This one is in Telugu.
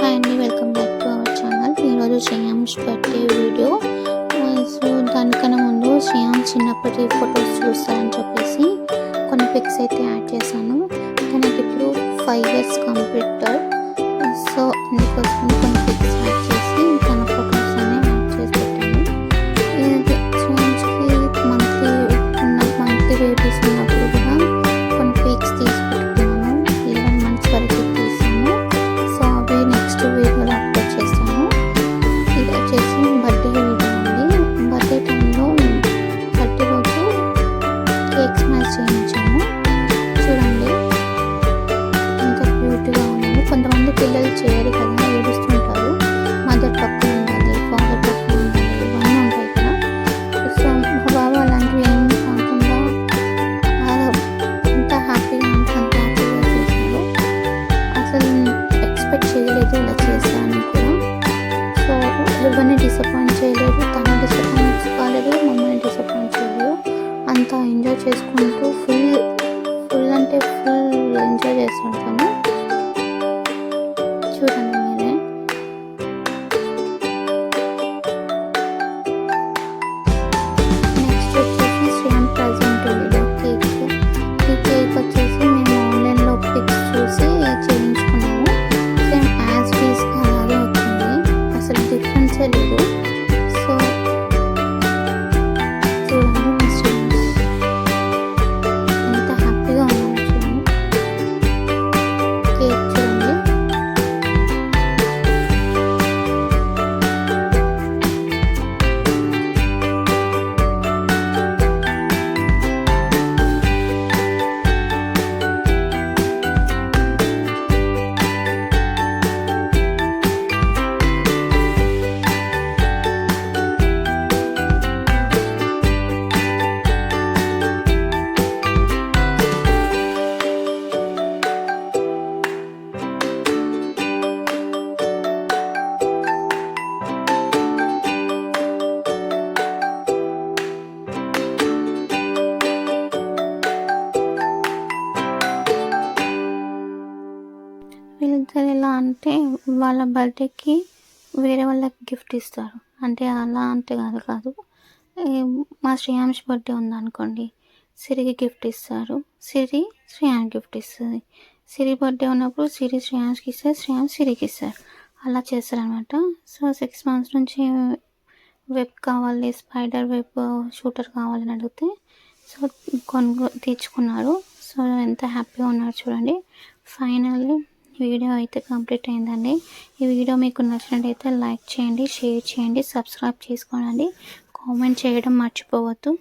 హాయ్ అండి, welcome back to our channel. ఈరోజు శ్రేయాంష్ బర్త్డే వీడియో. సో దానికన్నా ముందు శ్రేయాంష్ చిన్నప్పటి ఫొటోస్ చూస్తారని చెప్పేసి కొన్ని పిక్స్ అయితే యాడ్ చేశాను. తనకి ఇప్పుడు 5 years కంప్లీటెడ్. సో అందుకోసం కొన్ని పిక్స్ యాడ్ చేసి తన ఫొటోస్ అనే యాడ్ చేసి పెట్టాను. ఇది శ్రేయాంష్కి మంత్లీ బేబీస్ ఉన్నప్పుడు కూడా కొన్ని పిక్స్ తీసి పెట్టుకున్నాను. 11 months వరకు తీసాను. సో అవి నెక్స్ట్ వీడియోలో అప్లోడ్ చేస్తాను. ఇది వచ్చేసి బర్త్డే వీడియో అండి. బర్త్డే టైంలో బర్త్డే రోజు కేక్ స్మాష్ చేయించాము. చూడండి ఎంత క్యూట్గా ఉన్నాను. కొంతమంది పిల్లలు చేయరు కదా, ఏడుస్తుంటారు. మదర్ పక్కన ఉండాలి, ఫాదర్ పక్కన ఉండాలి, ఇవన్నీ ఉంటాయి కదా. సో మా బాబు అలాంటివి ఏం కాకుండా అంత హ్యాపీగా అంత హ్యాపీగా చేశారు. అసలు ఎక్స్పెక్ట్ చేయలేదు ఇలా చేశాను కూడా. సో ఎవరిని డిసప్పాయింట్ చేయలేదు, తను డిసప్పాయింట్ కాలేదు, మమ్మల్ని డిసప్పాయింట్ చేయలేదు. అంతా ఎంజాయ్ చేసుకుంటూ ఫుల్ అంటే ఫుల్ ఎంజాయ్ చేస్తుంటాను. చూడండి మీరే. నెక్స్ట్ వచ్చేసి శ్రేయాన్ ప్రజెంట్ వీడియో కేక్. ఈ కేక్ వచ్చేసి మేము ఆన్లైన్లో పిక్స్ చూసి చేయించుకున్నాము. సేమ్ యాజ్ పీస్ అలాగే వచ్చింది, అసలు డిఫరెన్సే లేదు. సో చూడండి మా శ్రేయాన్స్ ఎంత హ్యాపీగా ఉన్నాను. చూడండి కేక్ చూడండి. వీళ్ళిద్దరు ఎలా అంటే వాళ్ళ బర్త్డేకి వేరే వాళ్ళకి గిఫ్ట్ ఇస్తారు. అంటే అలా అంటే కాదు. మా శ్రేయాంష్ బర్త్డే ఉందనుకోండి, సిరికి గిఫ్ట్ ఇస్తారు, సిరి శ్రేయాన్కి గిఫ్ట్ ఇస్తుంది. సిరి బర్త్డే ఉన్నప్పుడు సిరి శ్రేయాంష్కి ఇస్తారు, శ్రేయాన్స్ సిరికి ఇస్తారు. అలా చేస్తారనమాట. సో 6 months నుంచి వెబ్ కావాలి, స్పైడర్ వెబ్ షూటర్ కావాలని అడిగితే సో తెచ్చుకున్నారు. సో ఎంత హ్యాపీగా ఉన్నారు చూడండి. ఫైనల్లీ వీడియో అయితే కంప్లీట్ అయిందండి. ఈ వీడియో మీకు నచ్చినట్టయితే లైక్ చేయండి, షేర్ చేయండి, సబ్స్క్రైబ్ చేసుకోండి, కామెంట్ చేయడం మర్చిపోవద్దు.